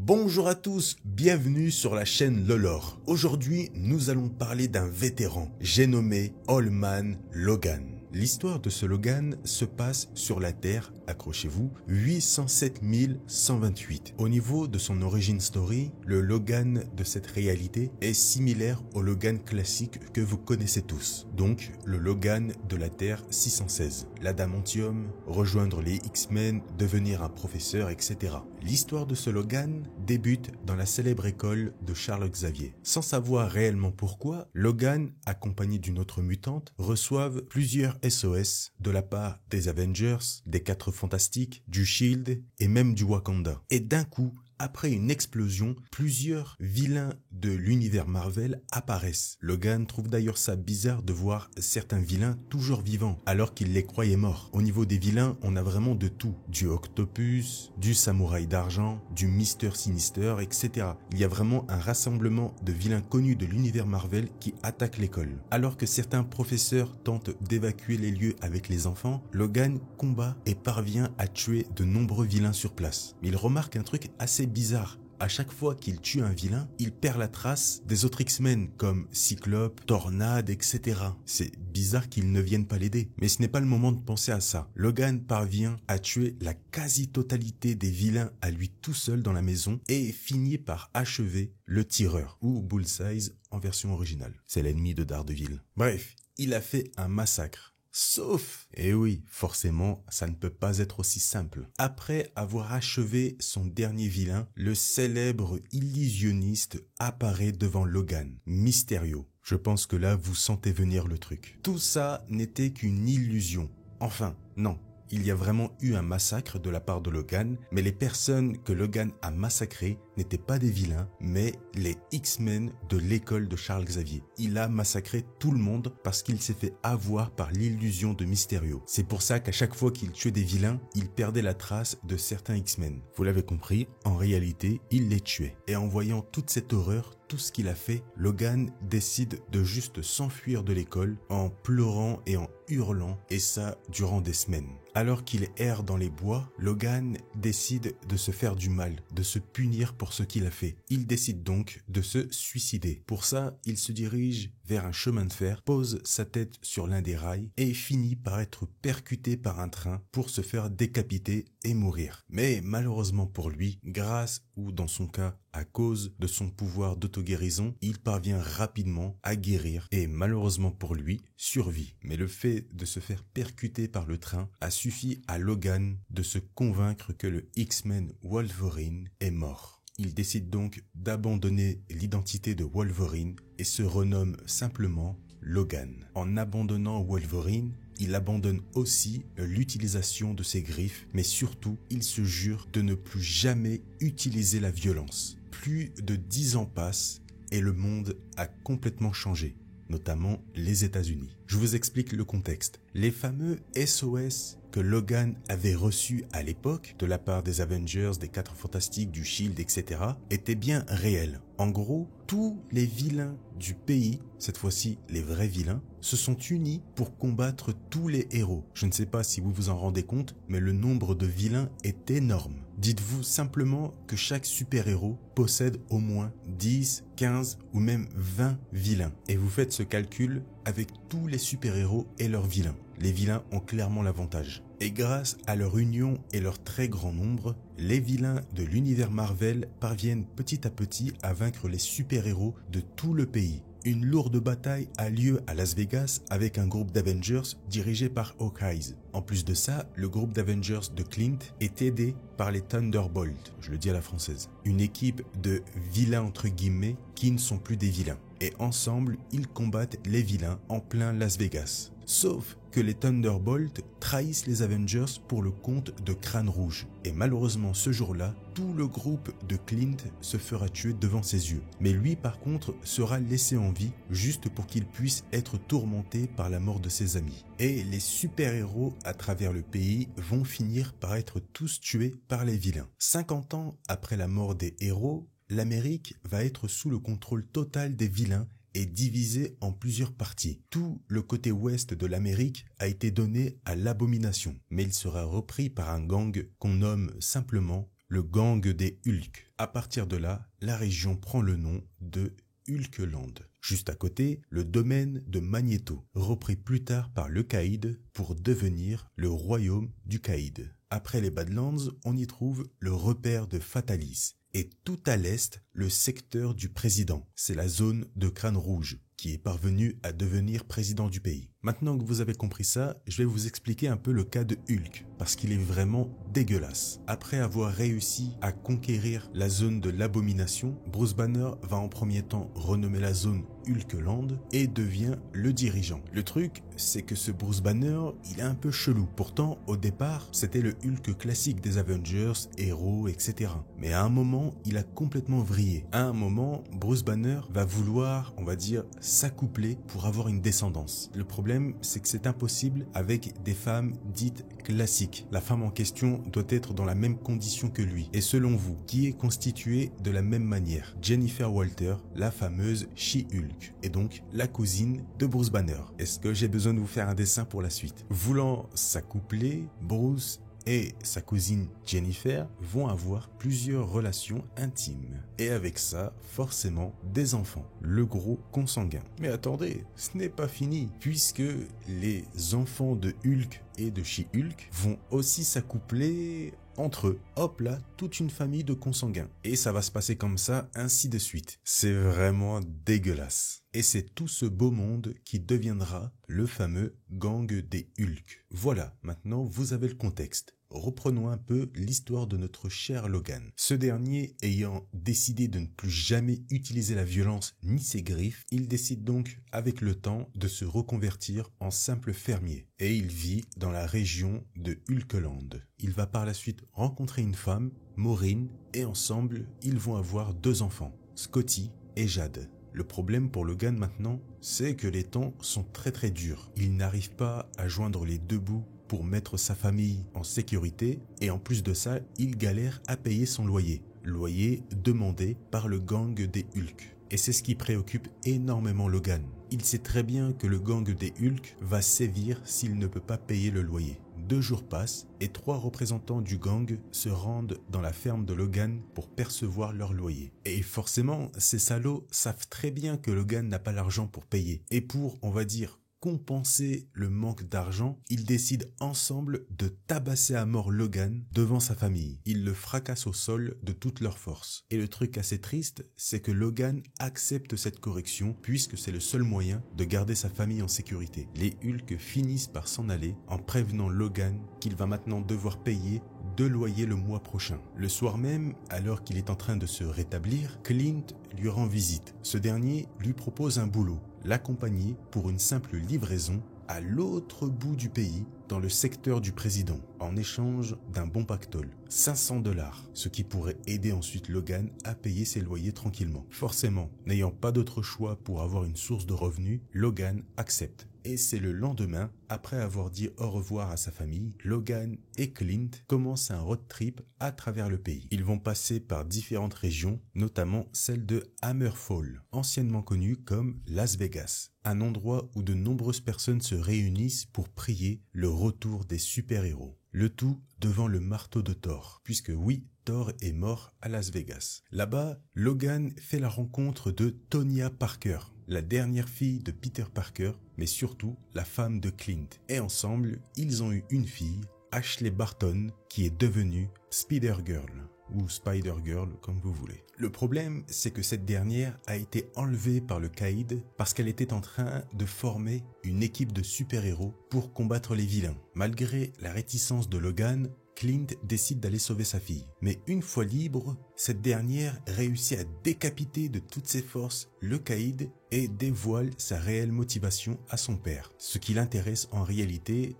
Bonjour à tous, bienvenue sur la chaîne Lolor. Aujourd'hui, nous allons parler d'un vétéran, j'ai nommé Old Man Logan. L'histoire de ce Logan se passe sur la Terre, accrochez-vous, 807 128. Au niveau de son origin story, le Logan de cette réalité est similaire au Logan classique que vous connaissez tous. Donc, le Logan de la Terre 616. L'adamantium, rejoindre les X-Men, devenir un professeur, etc. L'histoire de ce Logan débute dans la célèbre école de Charles Xavier. Sans savoir réellement pourquoi, Logan, accompagné d'une autre mutante, reçoivent plusieurs SOS de la part des Avengers, des 4 Fantastiques, du Shield et même du Wakanda. Et d'un coup, après une explosion, plusieurs vilains de l'univers Marvel apparaissent. Logan trouve d'ailleurs ça bizarre de voir certains vilains toujours vivants, alors qu'il les croyait morts. Au niveau des vilains, on a vraiment de tout. Du Octopus, du Samouraï d'argent, du Mister Sinister, etc. Il y a vraiment un rassemblement de vilains connus de l'univers Marvel qui attaquent l'école. Alors que certains professeurs tentent d'évacuer les lieux avec les enfants, Logan combat et parvient à tuer de nombreux vilains sur place. Mais il remarque un truc assez bizarre. À chaque fois qu'il tue un vilain, il perd la trace des autres X-Men comme Cyclope, Tornade, etc. C'est bizarre qu'ils ne viennent pas l'aider. Mais ce n'est pas le moment de penser à ça. Logan parvient à tuer la quasi-totalité des vilains à lui tout seul dans la maison et finit par achever le tireur, ou Bullseye en version originale. C'est l'ennemi de Daredevil. Bref, il a fait un massacre. Sauf, et oui, forcément, ça ne peut pas être aussi simple. Après avoir achevé son dernier vilain, le célèbre illusionniste apparaît devant Logan, Mysterio. Je pense que là, vous sentez venir le truc. Tout ça n'était qu'une illusion. Enfin, non. Il y a vraiment eu un massacre de la part de Logan, mais les personnes que Logan a massacrées n'étaient pas des vilains, mais les X-Men de l'école de Charles Xavier. Il a massacré tout le monde parce qu'il s'est fait avoir par l'illusion de Mysterio. C'est pour ça qu'à chaque fois qu'il tuait des vilains, il perdait la trace de certains X-Men. Vous l'avez compris, en réalité, il les tuait. Et en voyant toute cette horreur, tout ce qu'il a fait, Logan décide de juste s'enfuir de l'école en pleurant et en hurlant, et ça durant des semaines. Alors qu'il erre dans les bois, Logan décide de se faire du mal, de se punir pour ce qu'il a fait. Il décide donc de se suicider. Pour ça, il se dirige vers un chemin de fer, pose sa tête sur l'un des rails et finit par être percuté par un train pour se faire décapiter et mourir. Mais malheureusement pour lui, grâce ou dans son cas, à cause de son pouvoir d'auto-guérison, il parvient rapidement à guérir et malheureusement pour lui, survit. Mais le fait de se faire percuter par le train a suffi à Logan de se convaincre que le X-Men Wolverine est mort. Il décide donc d'abandonner l'identité de Wolverine et se renomme simplement Logan. En abandonnant Wolverine, il abandonne aussi l'utilisation de ses griffes, mais surtout, il se jure de ne plus jamais utiliser la violence. Plus de 10 ans passent et le monde a complètement changé, notamment les États-Unis. Je vous explique le contexte. Les fameux SOS que Logan avait reçus à l'époque de la part des Avengers, des 4 Fantastiques, du Shield, etc. étaient bien réels. En gros, tous les vilains du pays, cette fois-ci les vrais vilains, se sont unis pour combattre tous les héros. Je ne sais pas si vous vous en rendez compte, mais le nombre de vilains est énorme. Dites-vous simplement que chaque super-héros possède au moins 10, 15 ou même 20 vilains. Et vous faites ce calcul avec tous les super-héros et leurs vilains. Les vilains ont clairement l'avantage. Et grâce à leur union et leur très grand nombre, les vilains de l'univers Marvel parviennent petit à petit à vaincre les super-héros de tout le pays. Une lourde bataille a lieu à Las Vegas avec un groupe d'Avengers dirigé par Hawkeye. En plus de ça, le groupe d'Avengers de Clint est aidé par les Thunderbolts, je le dis à la française. Une équipe de vilains entre guillemets qui ne sont plus des vilains. Et ensemble, ils combattent les vilains en plein Las Vegas. Sauf que les Thunderbolts trahissent les Avengers pour le compte de Crâne Rouge. Et malheureusement ce jour-là, tout le groupe de Clint se fera tuer devant ses yeux. Mais lui par contre sera laissé en vie juste pour qu'il puisse être tourmenté par la mort de ses amis. Et les super-héros à travers le pays vont finir par être tous tués par les vilains. 50 ans après la mort des héros, l'Amérique va être sous le contrôle total des vilains est divisé en plusieurs parties. Tout le côté ouest de l'Amérique a été donné à l'Abomination, mais il sera repris par un gang qu'on nomme simplement le gang des Hulk. À partir de là, la région prend le nom de Hulkland. Juste à côté, le domaine de Magneto, repris plus tard par le Caïd pour devenir le royaume du Caïd. Après les Badlands, on y trouve le repère de Fatalis. Et tout à l'est, le secteur du président. C'est la zone de Crâne Rouge, qui est parvenu à devenir président du pays. Maintenant que vous avez compris ça, je vais vous expliquer un peu le cas de Hulk, parce qu'il est vraiment dégueulasse. Après avoir réussi à conquérir la zone de l'abomination, Bruce Banner va en premier temps renommer la zone Hulkland et devient le dirigeant. Le truc, c'est que ce Bruce Banner, il est un peu chelou. Pourtant, au départ, c'était le Hulk classique des Avengers, héros, etc. Mais à un moment, il a complètement vrillé. À un moment, Bruce Banner va vouloir, on va dire, s'accoupler pour avoir une descendance. Le problème, c'est que c'est impossible avec des femmes dites classiques. La femme en question doit être dans la même condition que lui. Et selon vous, qui est constituée de la même manière? Jennifer Walter, la fameuse She-Hulk, et donc la cousine de Bruce Banner. Est-ce que j'ai besoin de vous faire un dessin pour la suite? Voulant s'accoupler, Bruce et sa cousine Jennifer vont avoir plusieurs relations intimes. Et avec ça, forcément, des enfants. Le gros consanguin. Mais attendez, ce n'est pas fini, puisque les enfants de Hulk et de She-Hulk vont aussi s'accoupler entre eux. Hop là, toute une famille de consanguins. Et ça va se passer comme ça, ainsi de suite. C'est vraiment dégueulasse. Et c'est tout ce beau monde qui deviendra le fameux gang des Hulk. Voilà, maintenant vous avez le contexte. Reprenons un peu l'histoire de notre cher Logan. Ce dernier ayant décidé de ne plus jamais utiliser la violence ni ses griffes, il décide donc avec le temps de se reconvertir en simple fermier. Et il vit dans la région de Hulkland. Il va par la suite rencontrer une femme, Maureen, et ensemble, ils vont avoir 2 enfants, Scotty et Jade. Le problème pour Logan maintenant, c'est que les temps sont très durs. Il n'arrive pas à joindre les 2 bouts pour mettre sa famille en sécurité et en plus de ça, il galère à payer son loyer. Loyer demandé par le gang des Hulk. Et c'est ce qui préoccupe énormément Logan. Il sait très bien que le gang des Hulk va sévir s'il ne peut pas payer le loyer. 2 jours passent et 3 représentants du gang se rendent dans la ferme de Logan pour percevoir leur loyer. Et forcément, ces salauds savent très bien que Logan n'a pas l'argent pour payer. Et pour, on va dire, compenser le manque d'argent, ils décident ensemble de tabasser à mort Logan devant sa famille. Ils le fracassent au sol de toute leur force. Et le truc assez triste, c'est que Logan accepte cette correction puisque c'est le seul moyen de garder sa famille en sécurité. Les Hulk finissent par s'en aller en prévenant Logan qu'il va maintenant devoir payer 2 loyers le mois prochain. Le soir même, alors qu'il est en train de se rétablir, Clint lui rend visite. Ce dernier lui propose un boulot, l'accompagner pour une simple livraison à l'autre bout du pays, dans le secteur du président, en échange d'un bon pactole, $500, ce qui pourrait aider ensuite Logan à payer ses loyers tranquillement. Forcément, n'ayant pas d'autre choix pour avoir une source de revenus, Logan accepte. Et c'est le lendemain, après avoir dit au revoir à sa famille, Logan et Clint commencent un road trip à travers le pays. Ils vont passer par différentes régions, notamment celle de Hammerfall, anciennement connue comme Las Vegas, un endroit où de nombreuses personnes se réunissent pour prier le retour des super-héros. Le tout devant le marteau de Thor, puisque oui, Thor est mort à Las Vegas. Là-bas, Logan fait la rencontre de Tonya Parker, la dernière fille de Peter Parker, mais surtout la femme de Clint. Et ensemble, ils ont eu une fille, Ashley Barton, qui est devenue Spider-Girl, ou Spider-Girl, comme vous voulez. Le problème, c'est que cette dernière a été enlevée par le Caïd parce qu'elle était en train de former une équipe de super-héros pour combattre les vilains. Malgré la réticence de Logan, Clint décide d'aller sauver sa fille. Mais une fois libre, cette dernière réussit à décapiter de toutes ses forces le Caïd et dévoile sa réelle motivation à son père. Ce qui l'intéresse en réalité,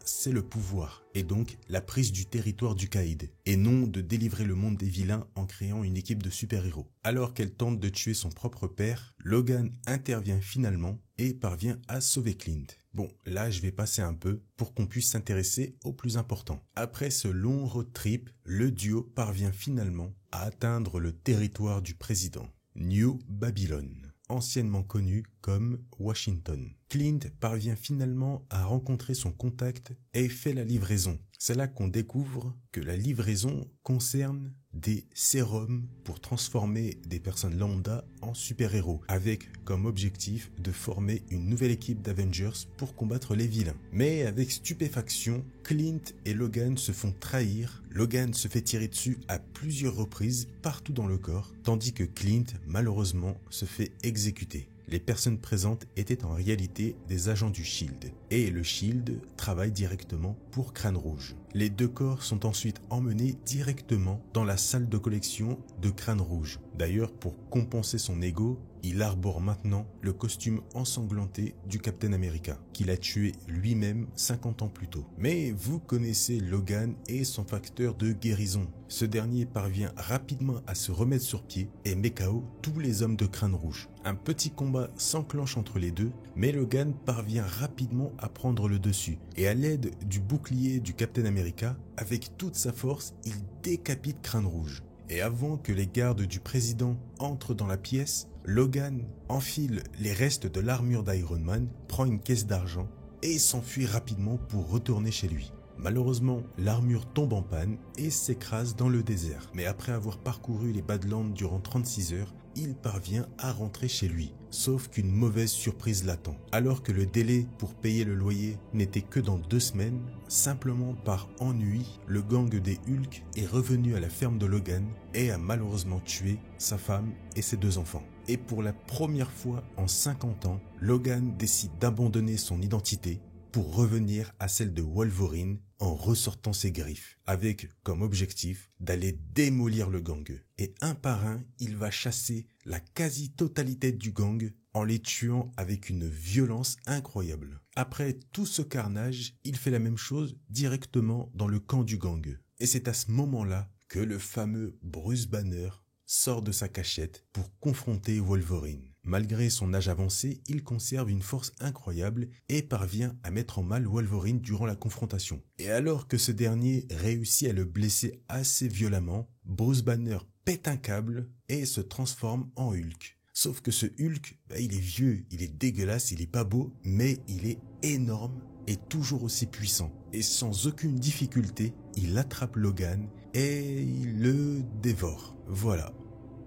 c'est le pouvoir et donc la prise du territoire du Caïd, et non de délivrer le monde des vilains en créant une équipe de super-héros. Alors qu'elle tente de tuer son propre père, Logan intervient finalement et parvient à sauver Clint. Bon, là je vais passer un peu pour qu'on puisse s'intéresser au plus important. Après ce long road trip, le duo parvient finalement à atteindre le territoire du président, New Babylon. anciennement connu comme Washington. Clint parvient finalement à rencontrer son contact et fait la livraison. C'est là qu'on découvre que la livraison concerne des sérums pour transformer des personnes lambda en super-héros, avec comme objectif de former une nouvelle équipe d'Avengers pour combattre les vilains. Mais avec stupéfaction, Clint et Logan se font trahir. Logan se fait tirer dessus à plusieurs reprises partout dans le corps, tandis que Clint, malheureusement, se fait exécuter. Les personnes présentes étaient en réalité des agents du SHIELD, et le SHIELD travaille directement pour Crâne Rouge. Les deux corps sont ensuite emmenés directement dans la salle de collection de Crâne Rouge. D'ailleurs, pour compenser son ego, il arbore maintenant le costume ensanglanté du Captain America, qu'il a tué lui-même 50 ans plus tôt. Mais vous connaissez Logan et son facteur de guérison. Ce dernier parvient rapidement à se remettre sur pied et met KO tous les hommes de Crâne Rouge. Un petit combat s'enclenche entre les deux, mais Logan parvient rapidement à prendre le dessus. Et à l'aide du bouclier du Captain America, avec toute sa force, il décapite Crâne Rouge. Et avant que les gardes du président entrent dans la pièce, Logan enfile les restes de l'armure d'Iron Man, prend une caisse d'argent et s'enfuit rapidement pour retourner chez lui. Malheureusement, l'armure tombe en panne et s'écrase dans le désert. Mais après avoir parcouru les Badlands durant 36 heures, il parvient à rentrer chez lui. Sauf qu'une mauvaise surprise l'attend. Alors que le délai pour payer le loyer n'était que dans 2 semaines, simplement par ennui, le gang des Hulk est revenu à la ferme de Logan et a malheureusement tué sa femme et ses 2 enfants. Et pour la première fois en 50 ans, Logan décide d'abandonner son identité pour revenir à celle de Wolverine en ressortant ses griffes, avec comme objectif d'aller démolir le gang. Et un par un, il va chasser la quasi-totalité du gang en les tuant avec une violence incroyable. Après tout ce carnage, il fait la même chose directement dans le camp du gang. Et c'est à ce moment-là que le fameux Bruce Banner sort de sa cachette pour confronter Wolverine. Malgré son âge avancé, il conserve une force incroyable et parvient à mettre en mal Wolverine durant la confrontation. Et alors que ce dernier réussit à le blesser assez violemment, Bruce Banner pète un câble et se transforme en Hulk. Sauf que ce Hulk, il est vieux, il est dégueulasse, il est pas beau, mais il est énorme et toujours aussi puissant. Et sans aucune difficulté, il attrape Logan et il le dévore. Voilà.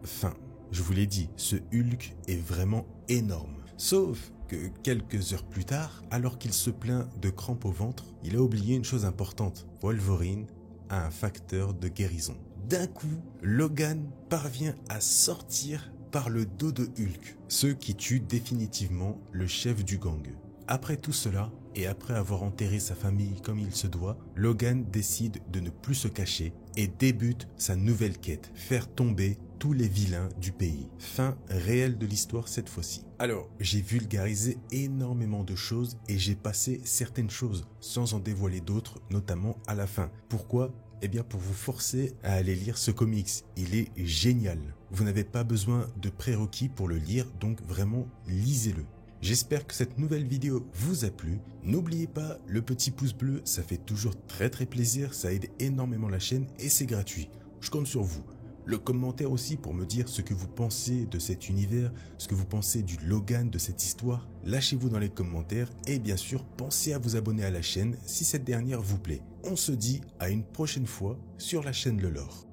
Fin. Je vous l'ai dit, ce Hulk est vraiment énorme. Sauf que quelques heures plus tard, alors qu'il se plaint de crampes au ventre, il a oublié une chose importante. Wolverine a un facteur de guérison. D'un coup, Logan parvient à sortir par le dos de Hulk, ce qui tue définitivement le chef du gang. Après tout cela, et après avoir enterré sa famille comme il se doit, Logan décide de ne plus se cacher et débute sa nouvelle quête, faire tomber tous les vilains du pays. Fin réelle de l'histoire cette fois-ci. Alors, j'ai vulgarisé énormément de choses et j'ai passé certaines choses sans en dévoiler d'autres, notamment à la fin. Pourquoi ? Eh bien pour vous forcer à aller lire ce comics. Il est génial. Vous n'avez pas besoin de prérequis pour le lire, donc vraiment lisez-le. J'espère que cette nouvelle vidéo vous a plu. N'oubliez pas le petit pouce bleu, ça fait toujours très plaisir, ça aide énormément la chaîne et c'est gratuit. Je compte sur vous. Le commentaire aussi pour me dire ce que vous pensez de cet univers, ce que vous pensez du Logan, de cette histoire. Lâchez-vous dans les commentaires et bien sûr pensez à vous abonner à la chaîne si cette dernière vous plaît. On se dit à une prochaine fois sur la chaîne Le Lore.